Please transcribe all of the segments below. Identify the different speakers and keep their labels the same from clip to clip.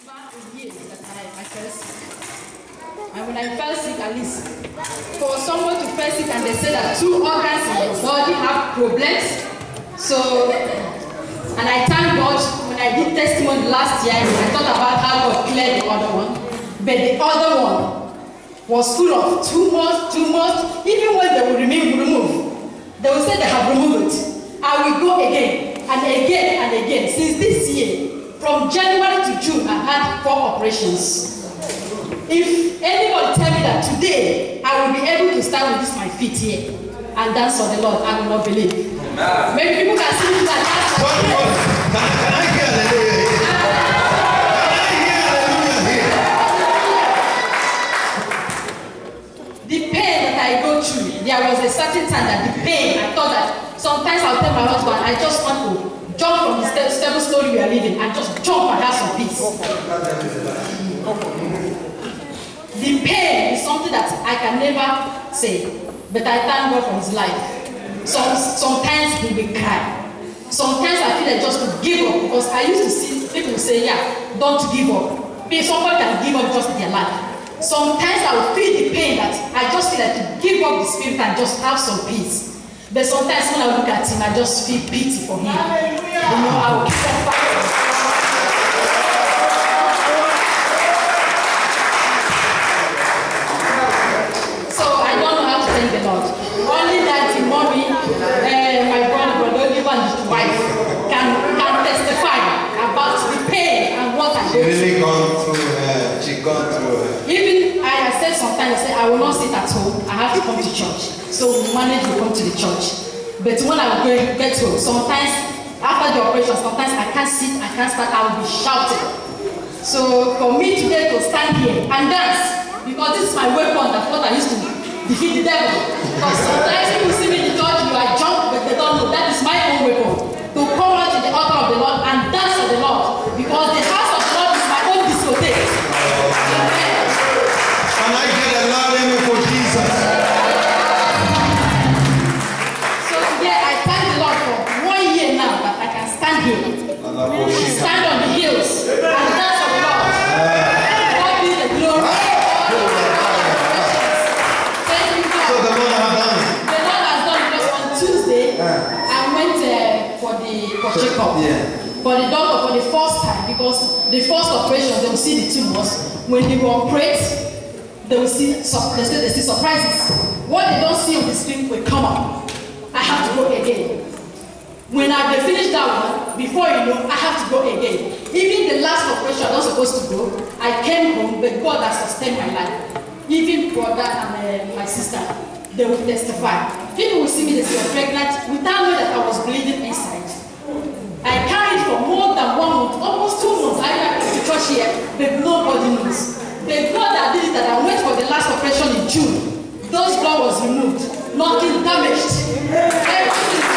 Speaker 1: mark a year that I fell sick. And when I fell sick, at least for someone to fall sick and they say that 2 organs in your body have problems. So, and I thank God when I did testimony last year, I thought about how God cleared the other one. But the other one was full of tumors. Even when they will remove, they will say they have removed it. I will go again and again and again. Since this year, from January to June, I've had 4 operations. If anybody tell me that today I will be able to stand with my feet here and dance for the Lord, I will not believe. Maybe people can see me like that.
Speaker 2: Can I hear hallelujah here? Can I hear hallelujah here?
Speaker 1: The pain that I go through, there was a certain time that the pain, I thought that sometimes I'll tell my husband, I just want to jump from the 7 story we are living and just jump and have some peace. The pain is something that I can never say, but I thank God for his life. Sometimes he will cry. Sometimes I feel like just to give up, because I used to see people say, yeah, don't give up. Somebody can give up just their life. Sometimes I will feel the pain that I just feel like to give up the spirit and just have some peace. But sometimes when I look at him, I just feel pity for him. You know, I will keep on fighting. Only that mommy, my brother Oliver and his wife can testify about the pain and what I go through.
Speaker 2: She gone through.
Speaker 1: Even I have said sometimes, I say I will not sit at home. I have to come to church. So we manage to come to the church. But when I get home, sometimes after the operation, sometimes I can't sit, I can't start, I will be shouting. So for me today to stand here and dance, because this is my weapon, that's what I used to defeat the devil. Because sometimes people see me in the church, you are drunk, but they don't know that is my own weapon. To come out to the altar of the Lord and dance for the Lord. Because the house of the Lord is my own discotheque. Amen.
Speaker 2: Can I get a loud amen for Jesus?
Speaker 1: So today I thank the Lord for 1 year now that I can stand here. Stand on the hills and dance for the Lord. God be the glory. For checkup. For the doctor for the first time, because the first operation they will see the tumors. When they will operate, they will see they see surprises. What they don't see on the screen will come up. I have to go again. When I finish that one, before you know, I have to go again. Even the last operation I was supposed to go, I came home, but God has sustained my life. Even brother and my sister, they will testify. People will see me, they say I'm pregnant, without knowing that I was bleeding inside. I carried for more than 1 month, almost 2 months. I went to church here, but nobody knows. The blood that did it, that I went for the last operation in June, those blood was removed, nothing damaged. Everything.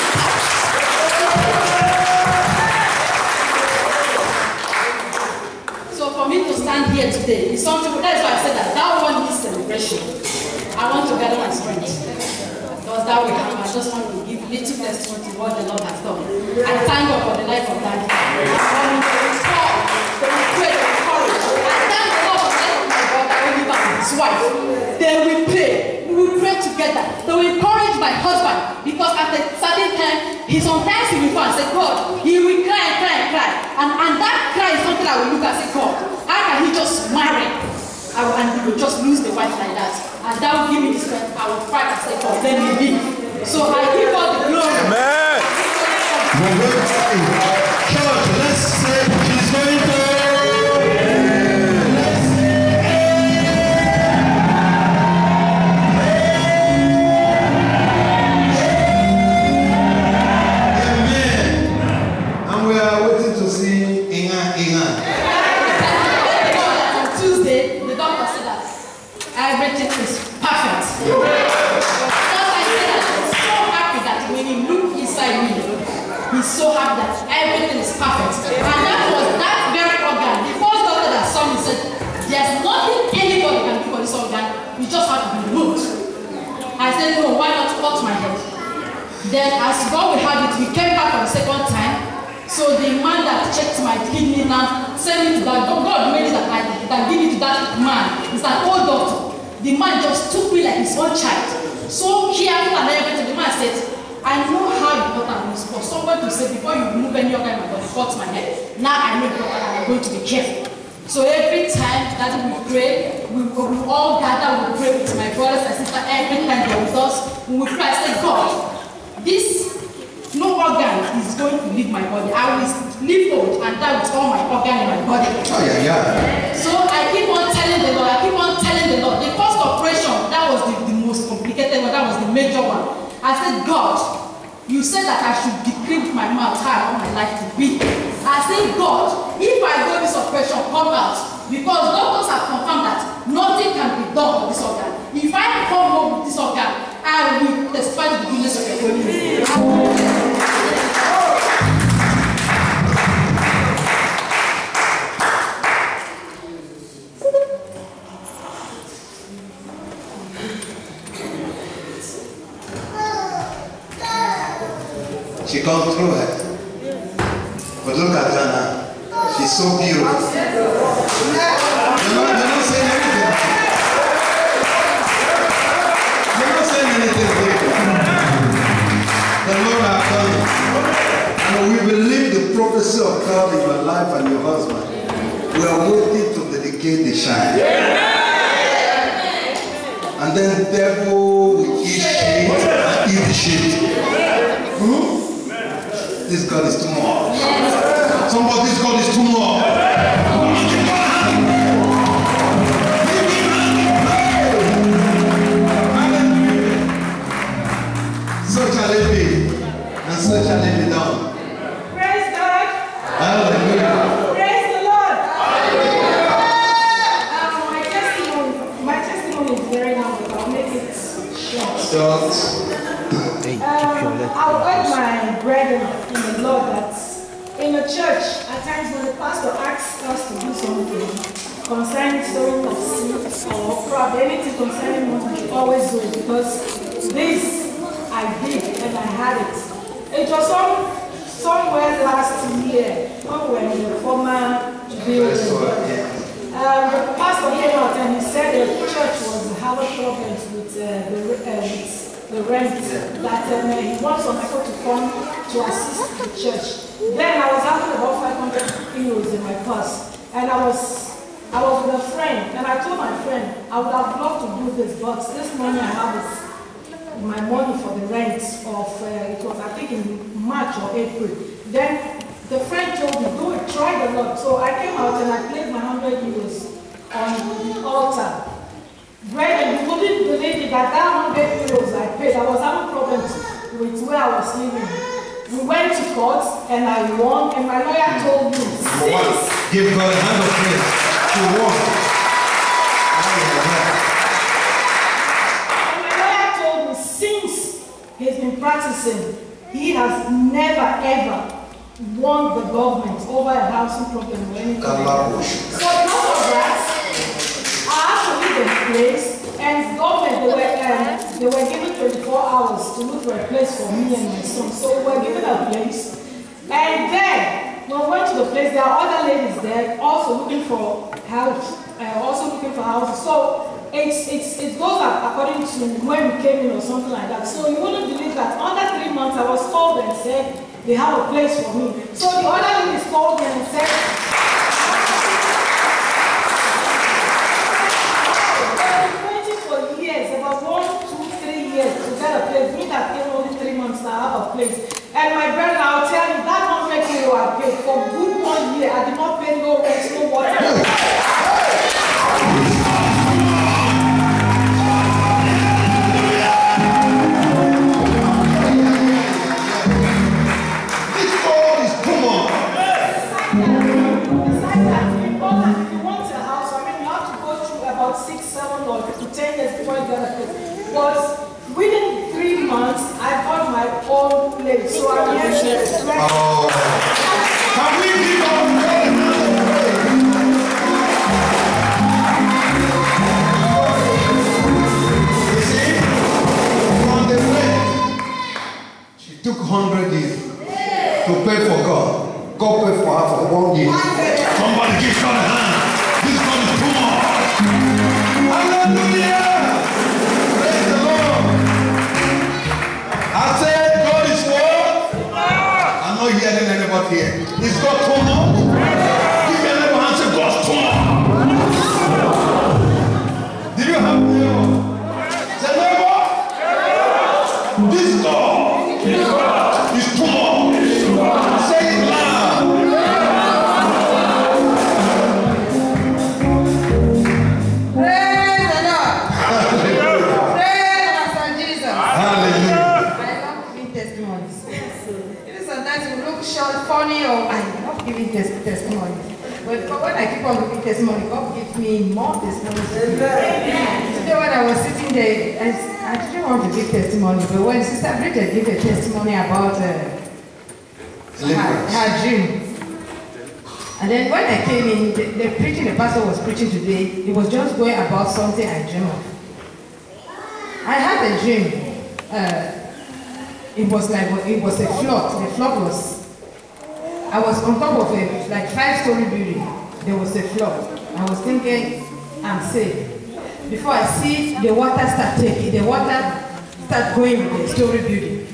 Speaker 1: So for me to stand here today is something. That's why I said that one is celebration. I want to gather my strength. Because that way I just want to give little testimony to what the Lord has done. I thank God for the life of Daddy. I want to talk, to pray, to encourage. I thank the Lord for the life of my brother Oliver and his wife. They will pray. We will pray together. They will encourage my husband, because at a certain time, he sometimes he will fall and say, God, he will cry and cry and cry. And that cry is something I will look and say, God, how can he just marry? And he will just lose the wife like that. And that will give me the strength. I will fight and say, God, let me live. So I give God the glory.
Speaker 2: Amen. We're going to church. Let's say she's going to. Let's say. Amen. And we are waiting to see Inga.
Speaker 1: On Tuesday, the doctor said that everything is perfect. He's so happy that everything is perfect. And that was that very organ. The first doctor that saw me said, there's nothing anybody can do for this organ. You just have to be removed. I said, no, why not cut my head? Then as God will have it, we came back on the second time. So the man that checked my kidney now sent me to that. God made He's an old doctor. The man just took me like his own child. So careful and everything. The man said, I know how important it is for someone to say, before you move any organ in my body, cut my head. Now I know important and I'm going to be careful. So every time that we pray, we all gather, we pray with my brothers and sisters. Every time they're with us, when we pray, I say, God, this no organ is going to leave my body. I will live old and die with all my organ in my body.
Speaker 2: Oh, yeah.
Speaker 1: So I keep on telling the Lord, The first operation, that was the most complicated one, that was the major one. I said, God, you said that I should decree with my mouth how I want my life to be. I said, God, if I go this operation, come out, because doctors have confirmed that nothing can be done with this organ. If I come home with this organ, I will testify to the goodness of your holy name.
Speaker 2: She comes through it. But look at her now. She's so beautiful. You're not saying anything. You're not saying anything. The Lord has done it. And we believe the prophecy of God in your life and your husband. We are waiting to dedicate the shine. And then the devil will eat shit and eat the shit. This God is too much. Somebody's God is too much. So shall it be, and so shall it be done.
Speaker 3: Praise God.
Speaker 2: Hallelujah.
Speaker 3: Praise the Lord. My testimony is very long, but I'll make it short. I'll urge my brethren in the Lord that in the church, at times when the pastor asks us to do something concerning sowing of seeds or crop, anything concerning money, we should always do it, because this I did and I had it. It was somewhere last year, somewhere in the former building. The pastor came out and he said the church was having problems with the rent, that he wants some people to come to assist the church. Then I was having about 500 euros in my purse, and I was with a friend, and I told my friend I would have loved to do this, but this money I have is my money for the rent of it was I think in March or April. Then the friend told me, do it, try the Lord. So I came out and I placed my 100 euros on the altar. Brethren, you wouldn't believe it that 100 euros I paid, I was having problems with where I was living. We went to court and I won, and my lawyer told me,
Speaker 2: give God a hand of praise. She won.
Speaker 3: And my lawyer told me, since he's been practicing, he has never ever won the government over a housing problem or anything like that. So because of that, I had to leave the place, and government, they were given 24 hours to look for a place for me and my son. So we were given a place, and then when we went to the place, there are other ladies there also looking for house, houses. So it goes up according to when we came in or something like that. So you wouldn't believe that under 3 months I was called and said they have a place for me. So the other ladies called me and said, about 1, 2, 3 years to get a place. Me that came only 3 months to have a place. And my brother, I'll tell you, that 100 euro I paid for good 1 year, I did not pay no rent, no water.
Speaker 2: This God is too much.
Speaker 3: Besides that, if you want a house, I mean, you have to go through about 6, 7 or to 10 years before you get a place. But within 3 months, I got my own place. So I'm here to
Speaker 2: Can we give our You see, from the friend, she took 100 years to pay for God. God paid for her for 1 year. Somebody give God a hand. This God is too much. Is God too much? Give me a little hand and say, God's too much. Did you have neighbor? Say, neighbor, this God is too much. Say it loud.
Speaker 3: Praise the Lord. Praise Master Jesus.
Speaker 2: Hallelujah.
Speaker 3: I love giving testimonies. Sometimes you look short, funny, or I love giving testimonies. But when I keep on giving testimony, God gives me more testimonies. Today when I was sitting there, I didn't want to give testimony, but when Sister Bridget gave a testimony about her dream, and then when I came in, the pastor was preaching today, he was just going about something I dreamed of. I had a dream. It was a flood. The flood was, I was on top of a 5-story building. There was a flood. I was thinking, I'm safe. Before I see the water start going with the story building.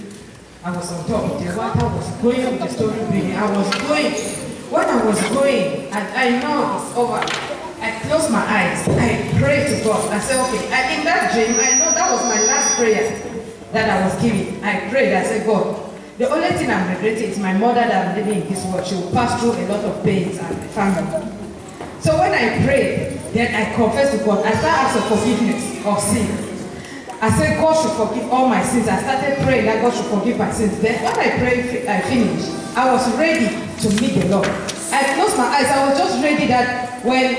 Speaker 3: I was on top. The water was going with the story building. I was going. When I was going, and I know it's over, I closed my eyes. I prayed to God. I said, okay, in that dream, I know that was my last prayer that I was giving. I prayed. I said, God, the only thing I'm regretting is my mother that I'm living in this world. She will pass through a lot of pains and the family. So when I prayed, then I confessed to God. I started asking for forgiveness of sin. I said, God should forgive all my sins. I started praying that God should forgive my sins. Then when I prayed, I finished. I was ready to meet the Lord. I closed my eyes. I was just ready that when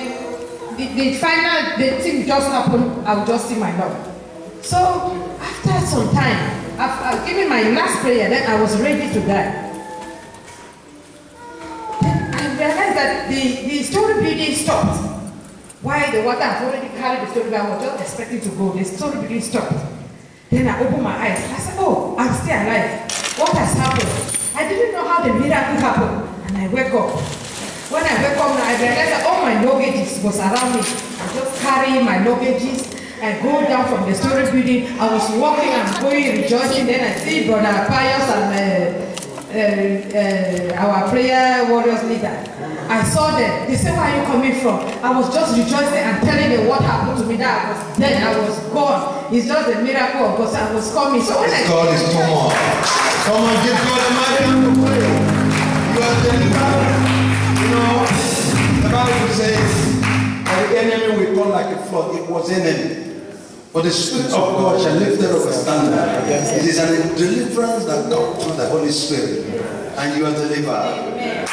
Speaker 3: the thing just happened, I would just see my Lord. So after some time, after giving my last prayer, then I was ready to die. Then I realized that the story building stopped. Why the water had already carried the story building, I was just expecting to go. The story building stopped. Then I opened my eyes. I said, oh, I'm still alive. What has happened? I didn't know how the miracle happened. And I wake up. When I wake up now, I realized that all my luggages was around me. I just carrying my luggages. I go down from the story building. I was walking and going, rejoicing. Then I see Brother Pius and our prayer warriors leader. I saw them. They said, where are you coming from? I was just rejoicing and telling them what happened to me. That I was dead. I was gone. It's just a miracle of God. I was coming. So when
Speaker 2: God is too much. Come on, give God a mighty hand to pray. You are delivered. You know, the Bible says, the enemy will come like a flood. It was enemy. But the Spirit of God shall lift up a standard. It is a deliverance that comes through the Holy Spirit. And you are delivered.